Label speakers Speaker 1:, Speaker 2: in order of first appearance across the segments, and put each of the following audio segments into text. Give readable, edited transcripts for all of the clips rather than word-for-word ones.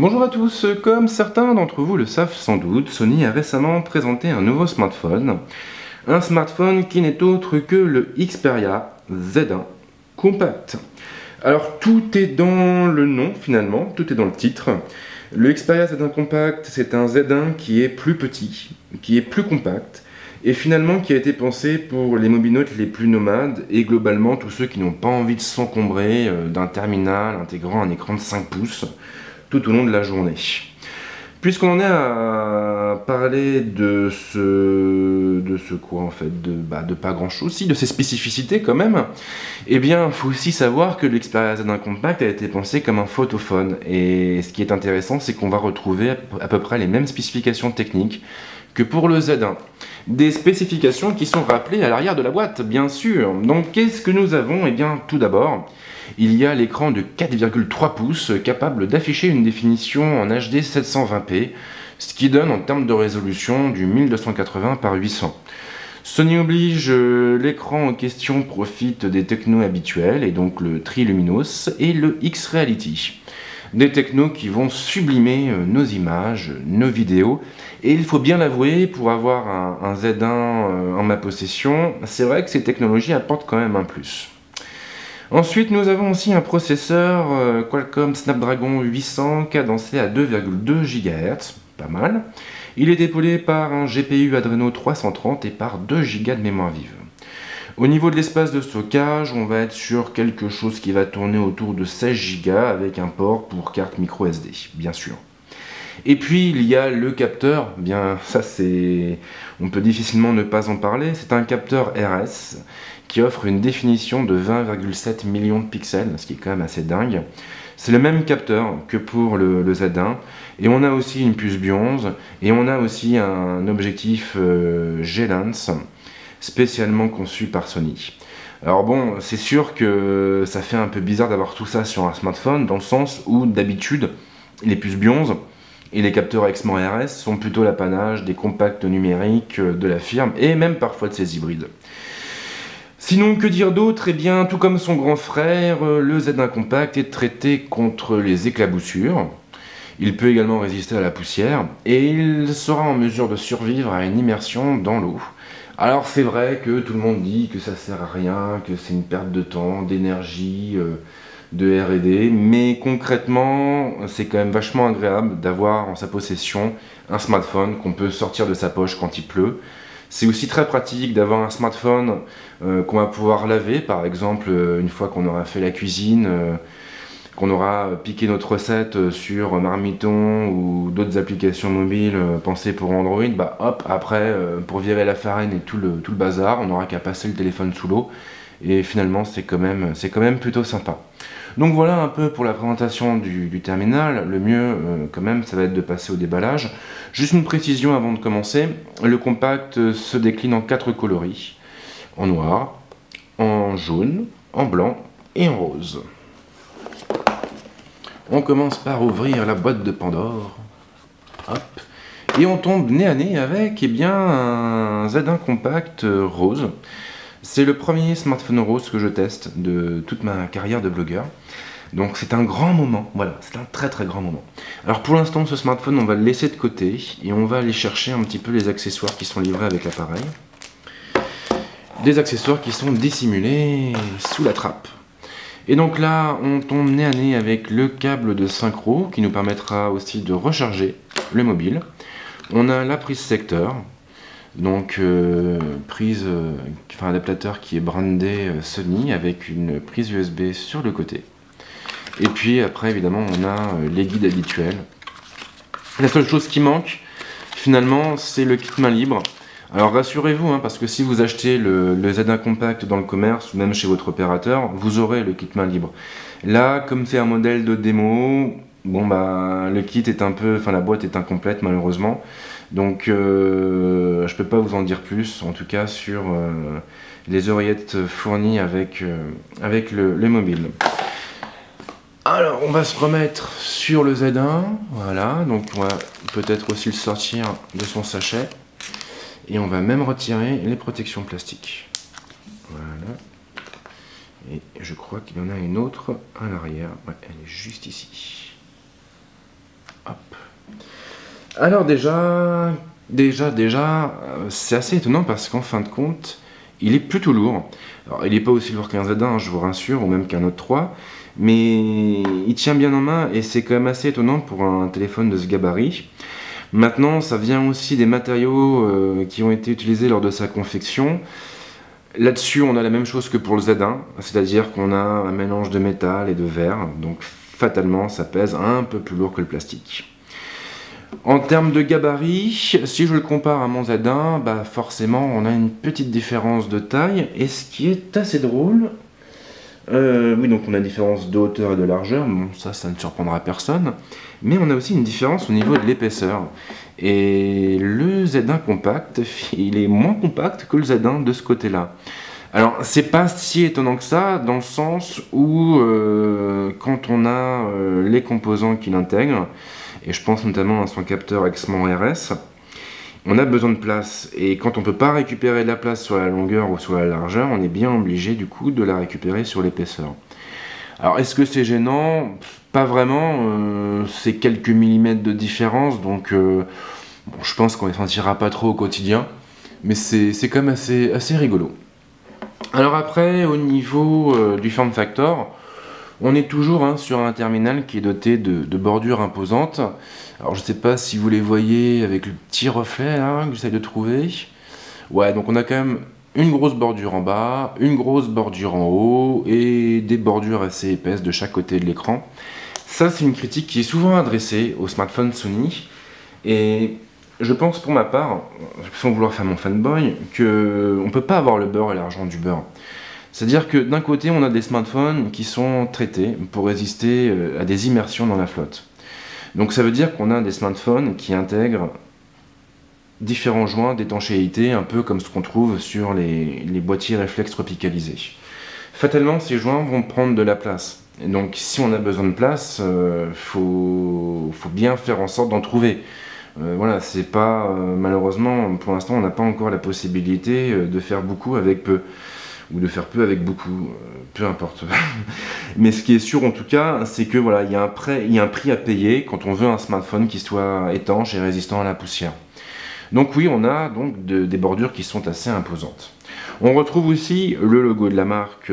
Speaker 1: Bonjour à tous, comme certains d'entre vous le savent sans doute, Sony a récemment présenté un nouveau smartphone. Un smartphone qui n'est autre que le Xperia Z1 Compact. Alors tout est dans le nom finalement, tout est dans le titre. Le Xperia Z1 Compact, c'est un Z1 qui est plus petit, qui est plus compact, et finalement qui a été pensé pour les mobinotes les plus nomades, et globalement tous ceux qui n'ont pas envie de s'encombrer d'un terminal intégrant un écran de 5 pouces tout au long de la journée. Puisqu'on en est à parler de ce quoi en fait, de pas grand chose, si de ses spécificités quand même, eh bien il faut aussi savoir que l'Xperia Z1 Compact a été pensé comme un photophone, et ce qui est intéressant c'est qu'on va retrouver à peu près les mêmes spécifications techniques que pour le Z1. Des spécifications qui sont rappelées à l'arrière de la boîte, bien sûr. Donc qu'est-ce que nous avons? Eh bien tout d'abord, il y a l'écran de 4,3 pouces capable d'afficher une définition en HD 720p, ce qui donne en termes de résolution du 1280 par 800. Sony oblige, l'écran en question profite des technos habituels, et donc le Triluminos et le X-Reality. Des technos qui vont sublimer nos images, nos vidéos, et il faut bien l'avouer, pour avoir un Z1 en ma possession, c'est vrai que ces technologies apportent quand même un plus. Ensuite, nous avons aussi un processeur Qualcomm Snapdragon 800 cadencé à 2,2 GHz, pas mal. Il est épaulé par un GPU Adreno 330 et par 2 Go de mémoire vive. Au niveau de l'espace de stockage, on va être sur quelque chose qui va tourner autour de 16 Go avec un port pour carte micro SD, bien sûr. Et puis il y a le capteur, bien ça c'est, on peut difficilement ne pas en parler, c'est un capteur RS qui offre une définition de 20,7 millions de pixels, ce qui est quand même assez dingue. C'est le même capteur que pour le Z1, et on a aussi une puce Bion11, et on a aussi un objectif G-Lens, spécialement conçu par Sony. Alors bon, c'est sûr que ça fait un peu bizarre d'avoir tout ça sur un smartphone, dans le sens où d'habitude, les puces Bion11 et les capteurs Exmor RS sont plutôt l'apanage des compacts numériques de la firme, et même parfois de ses hybrides. Sinon, que dire d'autre? Eh bien, tout comme son grand frère, le Z1 Compact est traité contre les éclaboussures. Il peut également résister à la poussière, et il sera en mesure de survivre à une immersion dans l'eau. Alors c'est vrai que tout le monde dit que ça sert à rien, que c'est une perte de temps, d'énergie, de R&D, mais concrètement, c'est quand même vachement agréable d'avoir en sa possession un smartphone qu'on peut sortir de sa poche quand il pleut. C'est aussi très pratique d'avoir un smartphone qu'on va pouvoir laver, par exemple une fois qu'on aura fait la cuisine, qu'on aura piqué notre recette sur Marmiton ou d'autres applications mobiles pensées pour Android, bah hop, après, pour virer la farine et tout le bazar, on n'aura qu'à passer le téléphone sous l'eau, et finalement c'est quand même plutôt sympa. Donc voilà un peu pour la présentation du terminal. Le mieux quand même ça va être de passer au déballage. Juste une précision avant de commencer, le compact se décline en 4 coloris, en noir, en jaune, en blanc et en rose. On commence par ouvrir la boîte de Pandore, hop, et on tombe nez à nez avec un Z1 Compact rose. C'est le premier smartphone rose que je teste de toute ma carrière de blogueur. Donc c'est un grand moment, voilà, c'est un très très grand moment. Alors pour l'instant, ce smartphone, on va le laisser de côté et on va aller chercher un petit peu les accessoires qui sont livrés avec l'appareil. Des accessoires qui sont dissimulés sous la trappe. Et donc là, on tombe nez à nez avec le câble de synchro qui nous permettra aussi de recharger le mobile. On a la prise secteur, donc adaptateur qui est brandé Sony avec une prise USB sur le côté. Et puis après évidemment on a les guides habituels. La seule chose qui manque finalement c'est le kit main libre. Alors rassurez-vous, parce que si vous achetez le Z1 Compact dans le commerce ou même chez votre opérateur, vous aurez le kit main libre. Là, comme c'est un modèle de démo, bon bah le kit est un peu, la boîte est incomplète malheureusement. Donc je peux pas vous en dire plus, en tout cas sur les oreillettes fournies avec le mobile. Alors on va se remettre sur le Z1, voilà, donc on va peut-être aussi le sortir de son sachet. Et on va même retirer les protections plastiques. Voilà. Et je crois qu'il y en a une autre à l'arrière. Ouais, elle est juste ici. Hop. Alors c'est assez étonnant parce qu'en fin de compte, il est plutôt lourd. Alors, il n'est pas aussi lourd qu'un Z1, je vous rassure, ou même qu'un Note 3, mais il tient bien en main et c'est quand même assez étonnant pour un téléphone de ce gabarit. Maintenant, ça vient aussi des matériaux qui ont été utilisés lors de sa confection. Là-dessus, on a la même chose que pour le Z1, c'est-à-dire qu'on a un mélange de métal et de verre, donc fatalement, ça pèse un peu plus lourd que le plastique. En termes de gabarit, si je le compare à mon Z1, bah forcément, on a une petite différence de taille, et ce qui est assez drôle, oui, donc on a une différence de hauteur et de largeur, bon, ça ne surprendra personne, mais on a aussi une différence au niveau de l'épaisseur. Et le Z1 compact, il est moins compact que le Z1 de ce côté-là. Alors, c'est pas si étonnant que ça, dans le sens où, quand on a les composants qu'il intègre, et je pense notamment à son capteur Exmon RS, on a besoin de place, et quand on ne peut pas récupérer de la place sur la longueur ou sur la largeur, on est bien obligé du coup de la récupérer sur l'épaisseur. Alors est-ce que c'est gênant? Pas vraiment, c'est quelques millimètres de différence, donc bon, je pense qu'on ne les sentira pas trop au quotidien, mais c'est quand même assez rigolo. Alors après, au niveau du form factor, on est toujours sur un terminal qui est doté de bordures imposantes. Alors je ne sais pas si vous les voyez avec le petit reflet là, que j'essaie de trouver. Ouais, donc on a quand même une grosse bordure en bas, une grosse bordure en haut et des bordures assez épaisses de chaque côté de l'écran. Ça, c'est une critique qui est souvent adressée aux smartphones Sony. Et je pense pour ma part, sans vouloir faire mon fanboy, qu'on ne peut pas avoir le beurre et l'argent du beurre. C'est-à-dire que d'un côté, on a des smartphones qui sont traités pour résister à des immersions dans la flotte. Donc ça veut dire qu'on a des smartphones qui intègrent différents joints d'étanchéité, un peu comme ce qu'on trouve sur les boîtiers réflexes tropicalisés. Fatalement, ces joints vont prendre de la place. Et donc si on a besoin de place, faut bien faire en sorte d'en trouver. Voilà, c'est pas malheureusement, pour l'instant, on n'a pas encore la possibilité de faire beaucoup avec peu. Ou de faire peu avec beaucoup, peu importe. Mais ce qui est sûr en tout cas, c'est que voilà, il y a un prix à payer quand on veut un smartphone qui soit étanche et résistant à la poussière. Donc oui, on a donc des bordures qui sont assez imposantes. On retrouve aussi le logo de la marque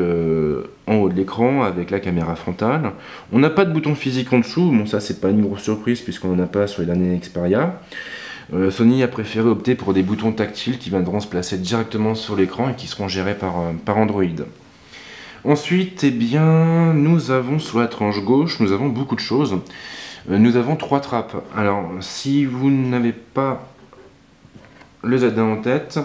Speaker 1: en haut de l'écran avec la caméra frontale. On n'a pas de bouton physique en dessous, bon ça c'est pas une grosse surprise puisqu'on n'en a pas sur les derniers Xperia. Sony a préféré opter pour des boutons tactiles qui viendront se placer directement sur l'écran et qui seront gérés par Android. Ensuite, eh bien, nous avons sur la tranche gauche, nous avons beaucoup de choses. Nous avons 3 trappes. Alors, si vous n'avez pas le Z1 en tête,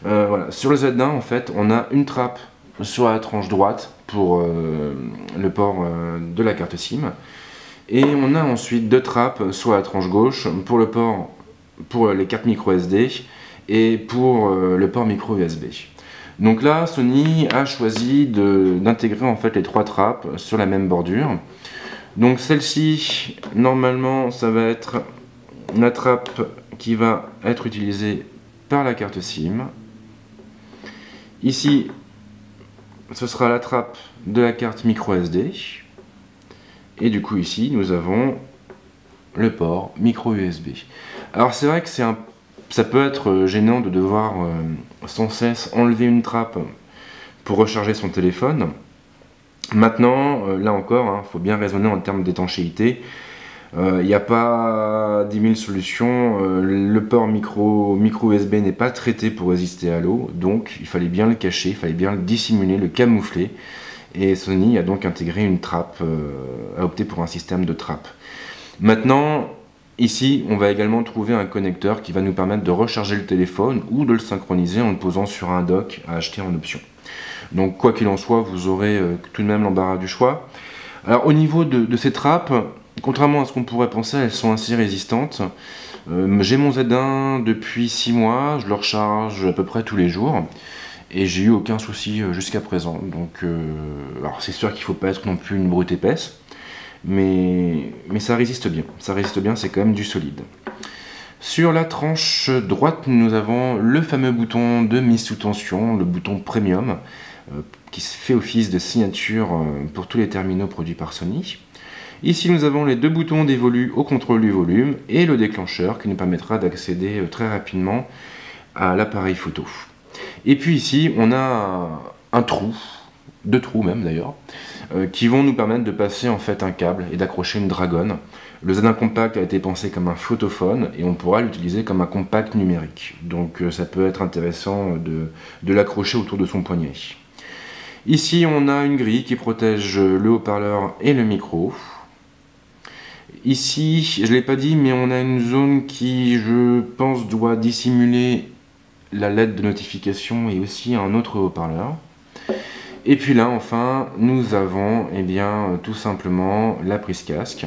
Speaker 1: voilà. Sur le Z1, en fait, on a une trappe sur la tranche droite pour le port de la carte SIM. Et on a ensuite 2 trappes sur la tranche gauche pour le port pour les cartes micro SD et pour le port micro USB. Donc là, Sony a choisi d'intégrer en fait les 3 trappes sur la même bordure. Donc celle-ci, normalement, ça va être la trappe qui va être utilisée par la carte SIM. Ici, ce sera la trappe de la carte micro SD. Et du coup ici, nous avons le port micro USB. Alors c'est vrai que ça peut être gênant de devoir sans cesse enlever une trappe pour recharger son téléphone. Maintenant, là encore, faut bien raisonner en termes d'étanchéité. Il n'y a pas 10 000 solutions. Le port micro USB n'est pas traité pour résister à l'eau, donc il fallait bien le cacher, il fallait bien le dissimuler, le camoufler. Et Sony a donc intégré une trappe, a opté pour un système de trappe. Maintenant, ici, on va également trouver un connecteur qui va nous permettre de recharger le téléphone ou de le synchroniser en le posant sur un dock à acheter en option. Donc, quoi qu'il en soit, vous aurez tout de même l'embarras du choix. Alors, au niveau de ces trappes, contrairement à ce qu'on pourrait penser, elles sont assez résistantes. J'ai mon Z1 depuis 6 mois, je le recharge à peu près tous les jours. Et j'ai eu aucun souci jusqu'à présent. Donc, alors c'est sûr qu'il ne faut pas être non plus une brute épaisse. Mais ça résiste bien. Ça résiste bien, c'est quand même du solide. Sur la tranche droite, nous avons le fameux bouton de mise sous tension, le bouton Premium, qui fait office de signature pour tous les terminaux produits par Sony. Ici nous avons les deux boutons d'évolu au contrôle du volume et le déclencheur qui nous permettra d'accéder très rapidement à l'appareil photo. Et puis ici on a un trou, deux trous même d'ailleurs, qui vont nous permettre de passer en fait un câble et d'accrocher une dragonne. Le Z1 Compact a été pensé comme un photophone et on pourra l'utiliser comme un compact numérique. Donc ça peut être intéressant de l'accrocher autour de son poignet. Ici on a une grille qui protège le haut-parleur et le micro. Ici, je ne l'ai pas dit, mais on a une zone qui, je pense, doit dissimuler la LED de notification et aussi un autre haut-parleur. Et puis là, enfin, nous avons tout simplement la prise casque.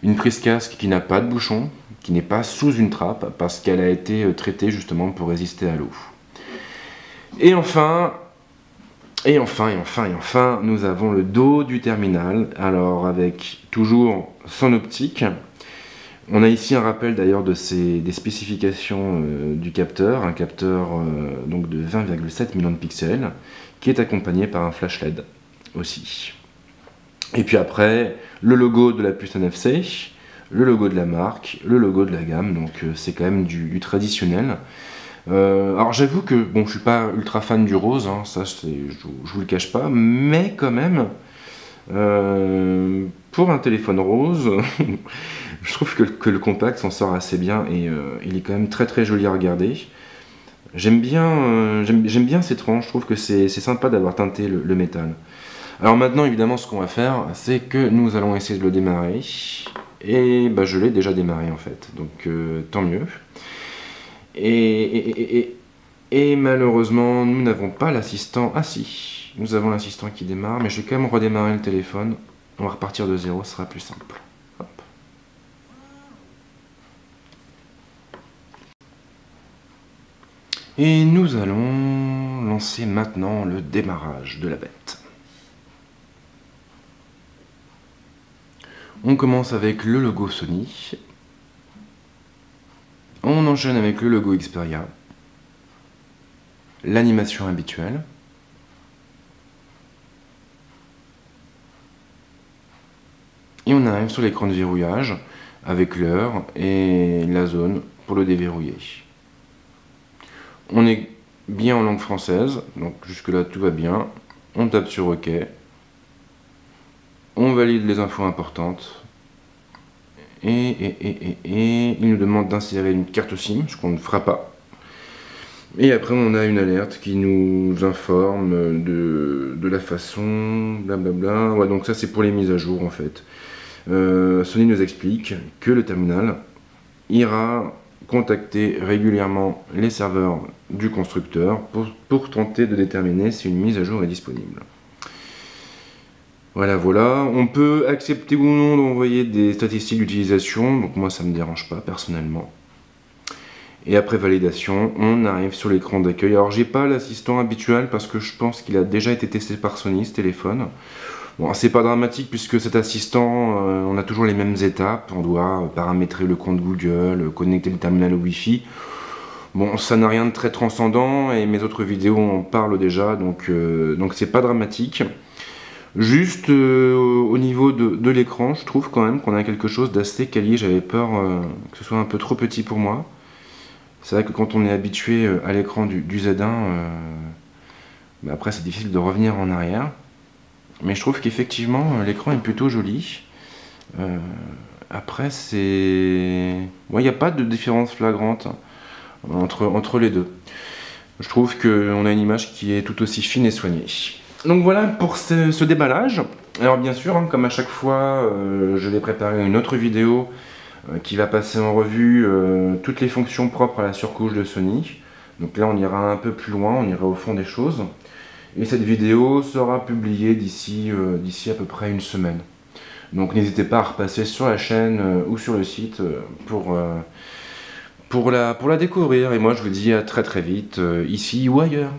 Speaker 1: Une prise casque qui n'a pas de bouchon, qui n'est pas sous une trappe, parce qu'elle a été traitée justement pour résister à l'eau. Et enfin, nous avons le dos du terminal, alors avec toujours son optique. On a ici un rappel d'ailleurs des spécifications du capteur, un capteur donc de 20,7 millions de pixels, qui est accompagné par un flash LED aussi. Et puis après, le logo de la puce NFC, le logo de la marque, le logo de la gamme, donc c'est quand même du traditionnel. Alors j'avoue que bon, je suis pas ultra fan du rose, hein, ça je vous le cache pas, mais quand même pour un téléphone rose, je trouve que le compact s'en sort assez bien et il est quand même très joli à regarder. J'aime bien ces tranches, je trouve que c'est sympa d'avoir teinté le métal. Alors maintenant évidemment ce qu'on va faire, c'est que nous allons essayer de le démarrer et bah, je l'ai déjà démarré en fait, donc tant mieux. Et malheureusement, nous n'avons pas l'assistant. Ah si, nous avons l'assistant qui démarre, mais je vais quand même redémarrer le téléphone. On va repartir de zéro, ce sera plus simple. Hop. Et nous allons lancer maintenant le démarrage de la bête. On commence avec le logo Sony. On enchaîne avec le logo Xperia, l'animation habituelle, et on arrive sur l'écran de verrouillage avec l'heure et la zone pour le déverrouiller. On est bien en langue française, donc jusque là tout va bien. On tape sur OK, on valide les infos importantes. Et il nous demande d'insérer une carte SIM, ce qu'on ne fera pas. Et après on a une alerte qui nous informe de la façon, blablabla. Ouais, donc ça c'est pour les mises à jour en fait. Sony nous explique que le terminal ira contacter régulièrement les serveurs du constructeur pour tenter de déterminer si une mise à jour est disponible. Voilà, on peut accepter ou non d'envoyer des statistiques d'utilisation, donc moi ça me dérange pas personnellement. Et après validation, on arrive sur l'écran d'accueil. Alors j'ai pas l'assistant habituel parce que je pense qu'il a déjà été testé par Sony ce téléphone. Bon, c'est pas dramatique puisque cet assistant, on a toujours les mêmes étapes, on doit paramétrer le compte Google, connecter le terminal au Wi-Fi. Bon, ça n'a rien de très transcendant et mes autres vidéos en parlent déjà, donc c'est pas dramatique. Juste au niveau de l'écran, je trouve quand même qu'on a quelque chose d'assez quali. J'avais peur que ce soit un peu trop petit pour moi. C'est vrai que quand on est habitué à l'écran du Z1, bah après c'est difficile de revenir en arrière. Mais je trouve qu'effectivement l'écran est plutôt joli. Après c'est... il n'y a pas de différence flagrante entre les deux. Je trouve qu'on a une image qui est tout aussi fine et soignée. Donc voilà pour ce déballage. Alors bien sûr, hein, comme à chaque fois, je vais préparer une autre vidéo qui va passer en revue toutes les fonctions propres à la surcouche de Sony. Donc là on ira un peu plus loin, on ira au fond des choses. Et cette vidéo sera publiée d'ici à peu près une semaine. Donc n'hésitez pas à repasser sur la chaîne ou sur le site pour la découvrir. Et moi je vous dis à très vite, ici ou ailleurs.